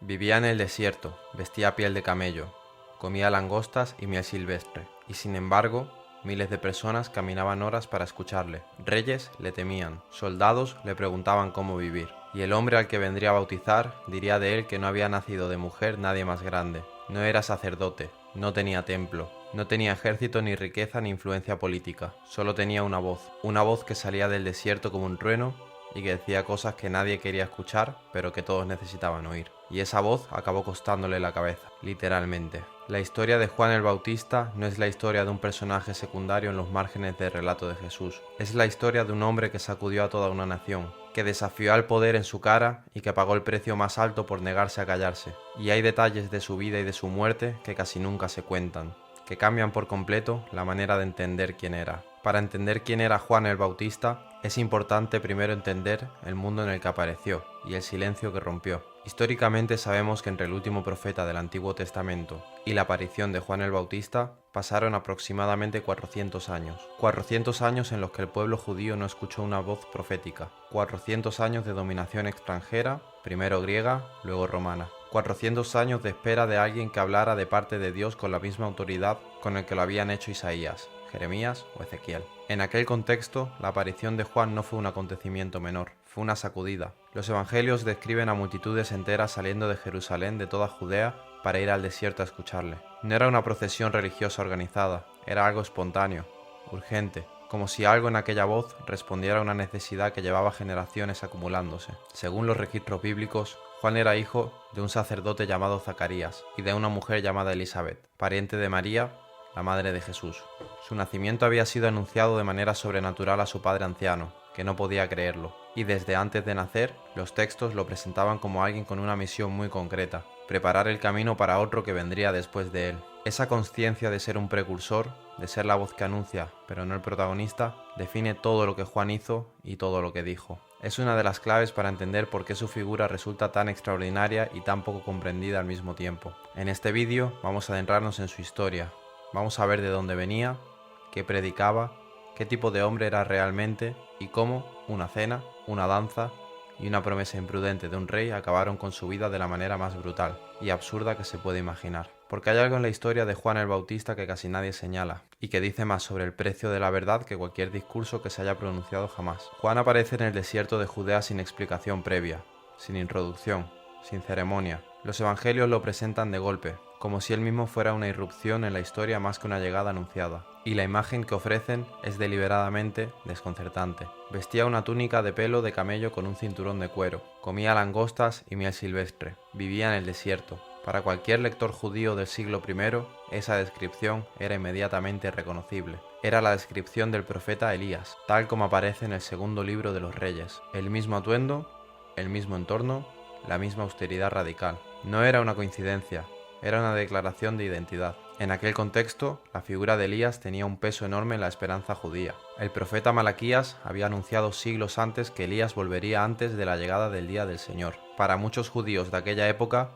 Vivía en el desierto, vestía piel de camello, comía langostas y miel silvestre, y sin embargo, miles de personas caminaban horas para escucharle. Reyes le temían, soldados le preguntaban cómo vivir, y el hombre al que vendría a bautizar diría de él que no había nacido de mujer nadie más grande. No era sacerdote, no tenía templo, no tenía ejército ni riqueza ni influencia política, solo tenía una voz que salía del desierto como un trueno y que decía cosas que nadie quería escuchar, pero que todos necesitaban oír. Y esa voz acabó costándole la cabeza, literalmente. La historia de Juan el Bautista no es la historia de un personaje secundario en los márgenes del relato de Jesús. Es la historia de un hombre que sacudió a toda una nación, que desafió al poder en su cara y que pagó el precio más alto por negarse a callarse. Y hay detalles de su vida y de su muerte que casi nunca se cuentan, que cambian por completo la manera de entender quién era. Para entender quién era Juan el Bautista, es importante primero entender el mundo en el que apareció y el silencio que rompió. Históricamente sabemos que entre el último profeta del Antiguo Testamento y la aparición de Juan el Bautista pasaron aproximadamente 400 años. 400 años en los que el pueblo judío no escuchó una voz profética. 400 años de dominación extranjera, primero griega, luego romana. 400 años de espera de alguien que hablara de parte de Dios con la misma autoridad con el que lo habían hecho Isaías, Jeremías o Ezequiel. En aquel contexto, la aparición de Juan no fue un acontecimiento menor, fue una sacudida. Los evangelios describen a multitudes enteras saliendo de Jerusalén, de toda Judea, para ir al desierto a escucharle. No era una procesión religiosa organizada, era algo espontáneo, urgente, como si algo en aquella voz respondiera a una necesidad que llevaba generaciones acumulándose. Según los registros bíblicos, Juan era hijo de un sacerdote llamado Zacarías y de una mujer llamada Elizabeth, pariente de María, la madre de Jesús. Su nacimiento había sido anunciado de manera sobrenatural a su padre anciano, que no podía creerlo, y desde antes de nacer, los textos lo presentaban como alguien con una misión muy concreta: preparar el camino para otro que vendría después de él. Esa conciencia de ser un precursor, de ser la voz que anuncia, pero no el protagonista, define todo lo que Juan hizo y todo lo que dijo. Es una de las claves para entender por qué su figura resulta tan extraordinaria y tan poco comprendida al mismo tiempo. En este vídeo vamos a adentrarnos en su historia. Vamos a ver de dónde venía, qué predicaba, qué tipo de hombre era realmente y cómo una cena, una danza y una promesa imprudente de un rey acabaron con su vida de la manera más brutal y absurda que se puede imaginar. Porque hay algo en la historia de Juan el Bautista que casi nadie señala y que dice más sobre el precio de la verdad que cualquier discurso que se haya pronunciado jamás. Juan aparece en el desierto de Judea sin explicación previa, sin introducción, sin ceremonia. Los evangelios lo presentan de golpe, como si él mismo fuera una irrupción en la historia más que una llegada anunciada. Y la imagen que ofrecen es deliberadamente desconcertante. Vestía una túnica de pelo de camello con un cinturón de cuero, comía langostas y miel silvestre, vivía en el desierto. Para cualquier lector judío del siglo I, esa descripción era inmediatamente reconocible. Era la descripción del profeta Elías, tal como aparece en el segundo libro de los Reyes. El mismo atuendo, el mismo entorno, la misma austeridad radical. No era una coincidencia, era una declaración de identidad. En aquel contexto, la figura de Elías tenía un peso enorme en la esperanza judía. El profeta Malaquías había anunciado siglos antes que Elías volvería antes de la llegada del día del Señor. Para muchos judíos de aquella época,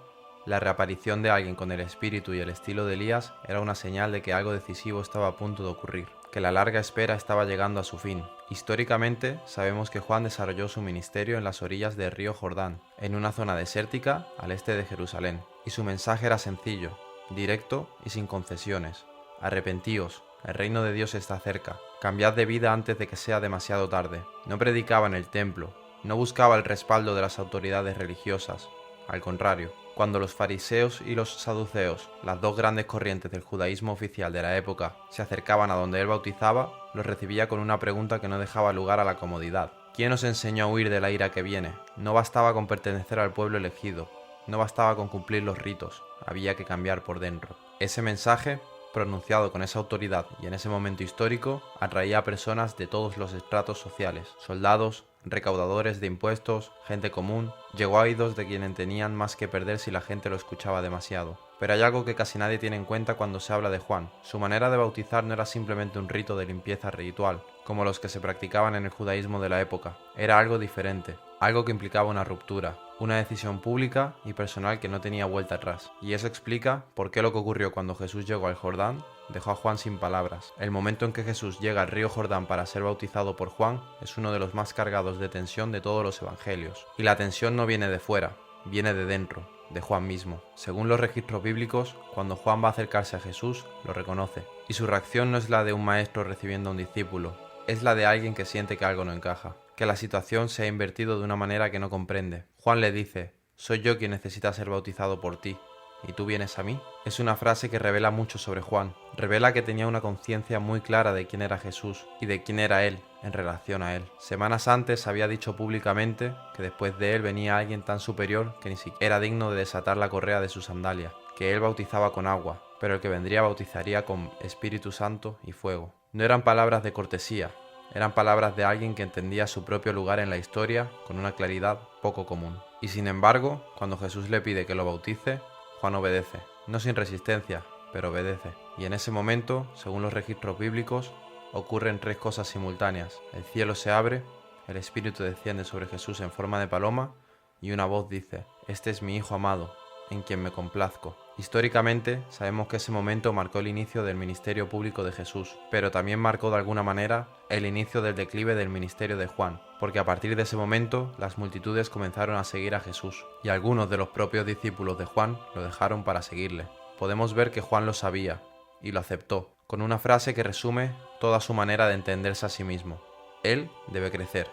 la reaparición de alguien con el espíritu y el estilo de Elías era una señal de que algo decisivo estaba a punto de ocurrir, que la larga espera estaba llegando a su fin. Históricamente, sabemos que Juan desarrolló su ministerio en las orillas del río Jordán, en una zona desértica al este de Jerusalén, y su mensaje era sencillo, directo y sin concesiones: arrepentíos, el reino de Dios está cerca, cambiad de vida antes de que sea demasiado tarde. No predicaba en el templo, no buscaba el respaldo de las autoridades religiosas, al contrario. Cuando los fariseos y los saduceos, las dos grandes corrientes del judaísmo oficial de la época, se acercaban a donde él bautizaba, los recibía con una pregunta que no dejaba lugar a la comodidad. ¿Quién os enseñó a huir de la ira que viene? No bastaba con pertenecer al pueblo elegido, no bastaba con cumplir los ritos, había que cambiar por dentro. Ese mensaje, pronunciado con esa autoridad y en ese momento histórico, atraía a personas de todos los estratos sociales: soldados, recaudadores de impuestos, gente común. Llegó a oídos de quienes tenían más que perder si la gente lo escuchaba demasiado. Pero hay algo que casi nadie tiene en cuenta cuando se habla de Juan. Su manera de bautizar no era simplemente un rito de limpieza ritual, como los que se practicaban en el judaísmo de la época. Era algo diferente, algo que implicaba una ruptura, una decisión pública y personal que no tenía vuelta atrás. Y eso explica por qué lo que ocurrió cuando Jesús llegó al Jordán dejó a Juan sin palabras. El momento en que Jesús llega al río Jordán para ser bautizado por Juan es uno de los más cargados de tensión de todos los evangelios. Y la tensión no viene de fuera, viene de dentro, de Juan mismo. Según los registros bíblicos, cuando Juan va a acercarse a Jesús, lo reconoce, y su reacción no es la de un maestro recibiendo a un discípulo, es la de alguien que siente que algo no encaja, que la situación se ha invertido de una manera que no comprende. Juan le dice: «Soy yo quien necesita ser bautizado por ti, ¿y tú vienes a mí?». Es una frase que revela mucho sobre Juan. Revela que tenía una conciencia muy clara de quién era Jesús y de quién era él en relación a él. Semanas antes había dicho públicamente que después de él venía alguien tan superior que ni siquiera era digno de desatar la correa de su sandalia, que él bautizaba con agua, pero el que vendría bautizaría con Espíritu Santo y fuego. No eran palabras de cortesía, eran palabras de alguien que entendía su propio lugar en la historia con una claridad poco común. Y sin embargo, cuando Jesús le pide que lo bautice, Juan obedece, no sin resistencia, pero obedece. Y en ese momento, según los registros bíblicos, ocurren tres cosas simultáneas. El cielo se abre, el Espíritu desciende sobre Jesús en forma de paloma y una voz dice: «Este es mi Hijo amado, en quien me complazco». Históricamente, sabemos que ese momento marcó el inicio del ministerio público de Jesús, pero también marcó de alguna manera el inicio del declive del ministerio de Juan, porque a partir de ese momento las multitudes comenzaron a seguir a Jesús, y algunos de los propios discípulos de Juan lo dejaron para seguirle. Podemos ver que Juan lo sabía, y lo aceptó, con una frase que resume toda su manera de entenderse a sí mismo: «Él debe crecer,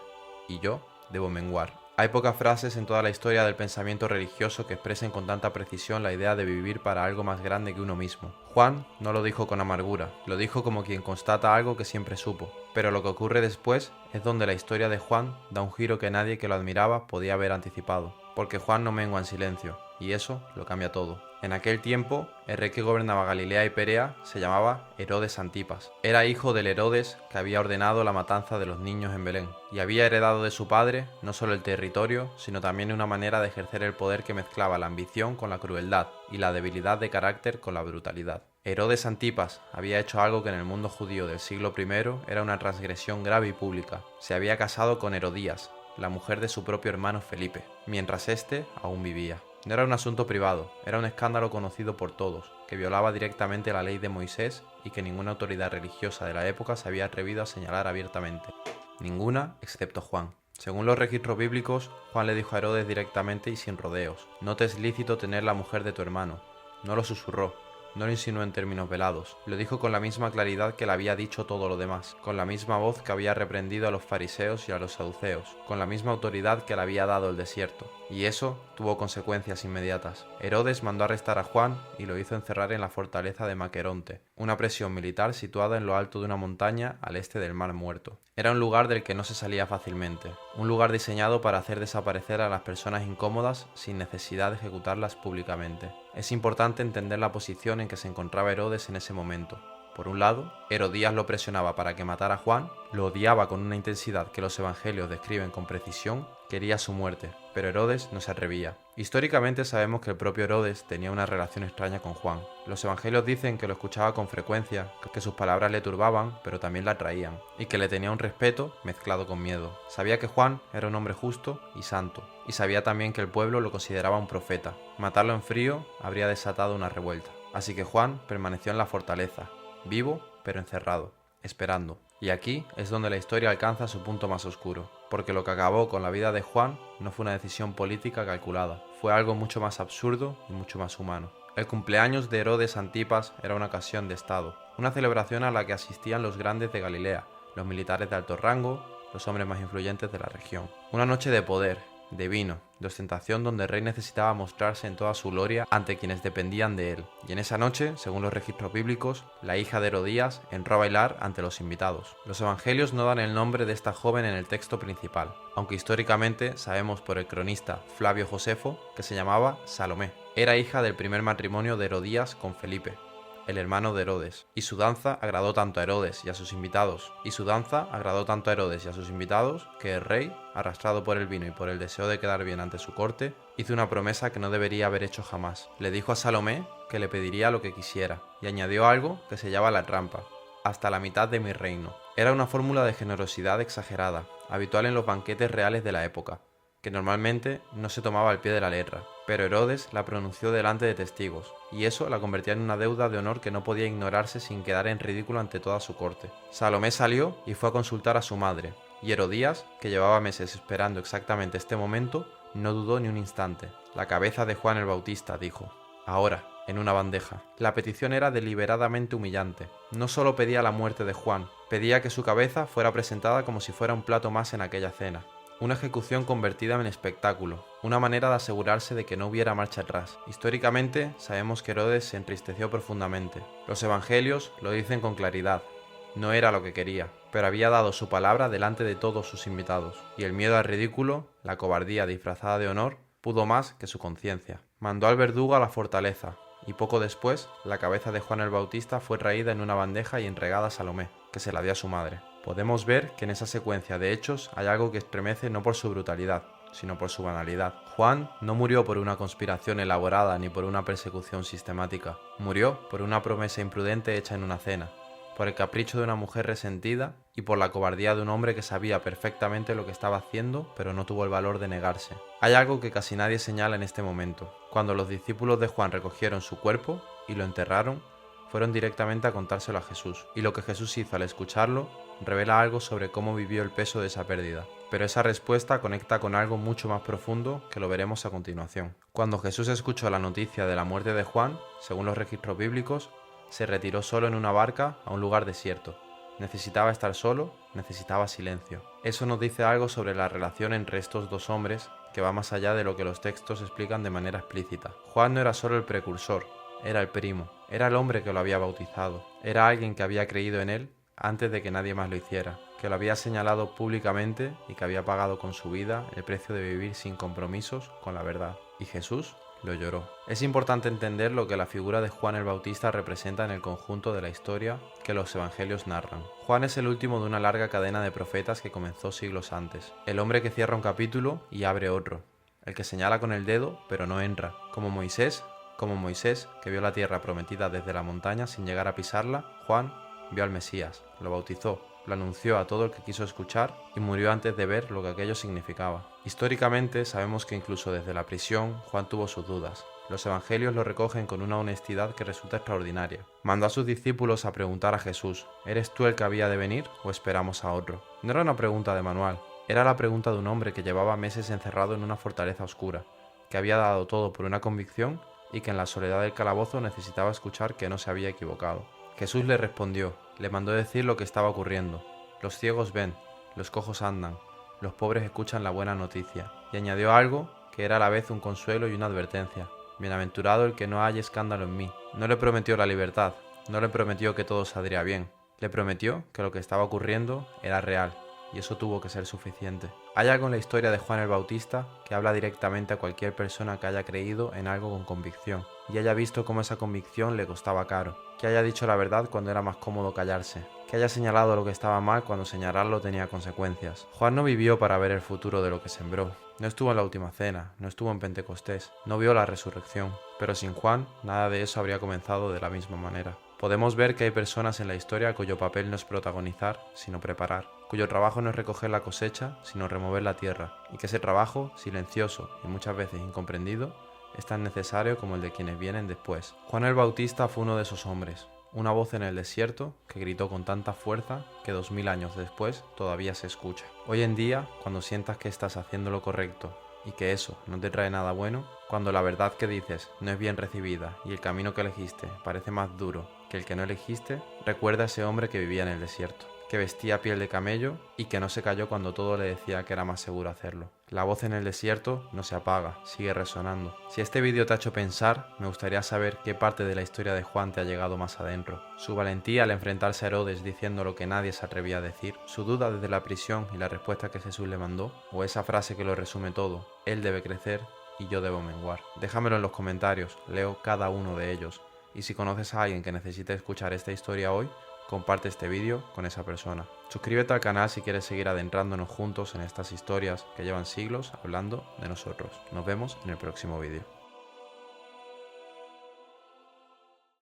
y yo debo menguar». Hay pocas frases en toda la historia del pensamiento religioso que expresen con tanta precisión la idea de vivir para algo más grande que uno mismo. Juan no lo dijo con amargura, lo dijo como quien constata algo que siempre supo. Pero lo que ocurre después es donde la historia de Juan da un giro que nadie que lo admiraba podía haber anticipado. Porque Juan no mengua en silencio, y eso lo cambia todo. En aquel tiempo, el rey que gobernaba Galilea y Perea se llamaba Herodes Antipas. Era hijo del Herodes que había ordenado la matanza de los niños en Belén, y había heredado de su padre no solo el territorio, sino también una manera de ejercer el poder que mezclaba la ambición con la crueldad y la debilidad de carácter con la brutalidad. Herodes Antipas había hecho algo que en el mundo judío del siglo I era una transgresión grave y pública. Se había casado con Herodías, la mujer de su propio hermano Felipe, mientras éste aún vivía. No era un asunto privado, era un escándalo conocido por todos, que violaba directamente la ley de Moisés y que ninguna autoridad religiosa de la época se había atrevido a señalar abiertamente. Ninguna, excepto Juan. Según los registros bíblicos, Juan le dijo a Herodes directamente y sin rodeos: «No te es lícito tener la mujer de tu hermano». No lo susurró, no lo insinuó en términos velados, lo dijo con la misma claridad que le había dicho todo lo demás, con la misma voz que había reprendido a los fariseos y a los saduceos, con la misma autoridad que le había dado el desierto, y eso tuvo consecuencias inmediatas. Herodes mandó arrestar a Juan y lo hizo encerrar en la fortaleza de Maqueronte, una prisión militar situada en lo alto de una montaña al este del Mar Muerto. Era un lugar del que no se salía fácilmente, un lugar diseñado para hacer desaparecer a las personas incómodas sin necesidad de ejecutarlas públicamente. Es importante entender la posición en que se encontraba Herodes en ese momento. Por un lado, Herodías lo presionaba para que matara a Juan, lo odiaba con una intensidad que los evangelios describen con precisión, quería su muerte, pero Herodes no se atrevía. Históricamente sabemos que el propio Herodes tenía una relación extraña con Juan. Los evangelios dicen que lo escuchaba con frecuencia, que sus palabras le turbaban, pero también la atraían, y que le tenía un respeto mezclado con miedo. Sabía que Juan era un hombre justo y santo, y sabía también que el pueblo lo consideraba un profeta. Matarlo en frío habría desatado una revuelta. Así que Juan permaneció en la fortaleza, vivo pero encerrado, esperando. Y aquí es donde la historia alcanza su punto más oscuro, porque lo que acabó con la vida de Juan no fue una decisión política calculada, fue algo mucho más absurdo y mucho más humano. El cumpleaños de Herodes Antipas era una ocasión de estado, una celebración a la que asistían los grandes de Galilea, los militares de alto rango, los hombres más influyentes de la región. Una noche de poder, de vino, de ostentación donde el rey necesitaba mostrarse en toda su gloria ante quienes dependían de él. Y en esa noche, según los registros bíblicos, la hija de Herodías entró a bailar ante los invitados. Los evangelios no dan el nombre de esta joven en el texto principal, aunque históricamente sabemos por el cronista Flavio Josefo que se llamaba Salomé. Era hija del primer matrimonio de Herodías con Felipe, el hermano de Herodes, y su danza agradó tanto a Herodes y a sus invitados, que el rey, arrastrado por el vino y por el deseo de quedar bien ante su corte, hizo una promesa que no debería haber hecho jamás. Le dijo a Salomé que le pediría lo que quisiera, y añadió algo que sellaba la trampa: hasta la mitad de mi reino. Era una fórmula de generosidad exagerada, habitual en los banquetes reales de la época, que normalmente no se tomaba al pie de la letra, pero Herodes la pronunció delante de testigos, y eso la convertía en una deuda de honor que no podía ignorarse sin quedar en ridículo ante toda su corte. Salomé salió y fue a consultar a su madre, y Herodías, que llevaba meses esperando exactamente este momento, No dudó ni un instante. La cabeza de Juan el Bautista, dijo. Ahora, en una bandeja. La petición era deliberadamente humillante. No solo pedía la muerte de Juan, pedía que su cabeza fuera presentada como si fuera un plato más en aquella cena. Una ejecución convertida en espectáculo, una manera de asegurarse de que no hubiera marcha atrás. Históricamente, sabemos que Herodes se entristeció profundamente. Los evangelios lo dicen con claridad. No era lo que quería, pero había dado su palabra delante de todos sus invitados, y el miedo al ridículo, la cobardía disfrazada de honor, pudo más que su conciencia. Mandó al verdugo a la fortaleza, y poco después, la cabeza de Juan el Bautista fue traída en una bandeja y entregada a Salomé, que se la dio a su madre. Podemos ver que en esa secuencia de hechos hay algo que estremece no por su brutalidad, sino por su banalidad. Juan no murió por una conspiración elaborada ni por una persecución sistemática. Murió por una promesa imprudente hecha en una cena, por el capricho de una mujer resentida y por la cobardía de un hombre que sabía perfectamente lo que estaba haciendo, pero no tuvo el valor de negarse. Hay algo que casi nadie señala en este momento. Cuando los discípulos de Juan recogieron su cuerpo y lo enterraron, fueron directamente a contárselo a Jesús, y lo que Jesús hizo al escucharlo revela algo sobre cómo vivió el peso de esa pérdida. Pero esa respuesta conecta con algo mucho más profundo que lo veremos a continuación. Cuando Jesús escuchó la noticia de la muerte de Juan, según los registros bíblicos, se retiró solo en una barca a un lugar desierto. Necesitaba estar solo, necesitaba silencio. Eso nos dice algo sobre la relación entre estos dos hombres que va más allá de lo que los textos explican de manera explícita. Juan no era solo el precursor, era el primo, era el hombre que lo había bautizado, era alguien que había creído en él antes de que nadie más lo hiciera, que lo había señalado públicamente y que había pagado con su vida el precio de vivir sin compromisos con la verdad. Y Jesús lo lloró. Es importante entender lo que la figura de Juan el Bautista representa en el conjunto de la historia que los evangelios narran. Juan es el último de una larga cadena de profetas que comenzó siglos antes. El hombre que cierra un capítulo y abre otro. El que señala con el dedo pero no entra. Como Moisés, que vio la tierra prometida desde la montaña sin llegar a pisarla, Juan vio al Mesías, lo bautizó, lo anunció a todo el que quiso escuchar y murió antes de ver lo que aquello significaba. Históricamente sabemos que incluso desde la prisión Juan tuvo sus dudas. Los evangelios lo recogen con una honestidad que resulta extraordinaria. Mandó a sus discípulos a preguntar a Jesús, ¿eres tú el que había de venir o esperamos a otro? No era una pregunta de manual, era la pregunta de un hombre que llevaba meses encerrado en una fortaleza oscura, que había dado todo por una convicción y que en la soledad del calabozo necesitaba escuchar que no se había equivocado. Jesús le respondió, le mandó decir lo que estaba ocurriendo. Los ciegos ven, los cojos andan, los pobres escuchan la buena noticia. Y añadió algo que era a la vez un consuelo y una advertencia. Bienaventurado el que no haya escándalo en mí. No le prometió la libertad, no le prometió que todo saldría bien. Le prometió que lo que estaba ocurriendo era real, y eso tuvo que ser suficiente. Hay algo en la historia de Juan el Bautista que habla directamente a cualquier persona que haya creído en algo con convicción, y haya visto cómo esa convicción le costaba caro, que haya dicho la verdad cuando era más cómodo callarse, que haya señalado lo que estaba mal cuando señalarlo tenía consecuencias. Juan no vivió para ver el futuro de lo que sembró, no estuvo en la última cena, no estuvo en Pentecostés, no vio la resurrección, pero sin Juan nada de eso habría comenzado de la misma manera. Podemos ver que hay personas en la historia cuyo papel no es protagonizar, sino preparar, cuyo trabajo no es recoger la cosecha, sino remover la tierra, y que ese trabajo, silencioso y muchas veces incomprendido, es tan necesario como el de quienes vienen después. Juan el Bautista fue uno de esos hombres, una voz en el desierto que gritó con tanta fuerza que 2000 años después todavía se escucha. Hoy en día, cuando sientas que estás haciendo lo correcto y que eso no te trae nada bueno, cuando la verdad que dices no es bien recibida y el camino que elegiste parece más duro que el que no elegiste, recuerda a ese hombre que vivía en el desierto, que vestía piel de camello y que no se cayó cuando todo le decía que era más seguro hacerlo. La voz en el desierto no se apaga, sigue resonando. Si este vídeo te ha hecho pensar, me gustaría saber qué parte de la historia de Juan te ha llegado más adentro. Su valentía al enfrentarse a Herodes diciendo lo que nadie se atrevía a decir, su duda desde la prisión y la respuesta que Jesús le mandó, o esa frase que lo resume todo, él debe crecer y yo debo menguar. Déjamelo en los comentarios, leo cada uno de ellos. Y si conoces a alguien que necesite escuchar esta historia hoy, comparte este vídeo con esa persona. Suscríbete al canal si quieres seguir adentrándonos juntos en estas historias que llevan siglos hablando de nosotros. Nos vemos en el próximo vídeo.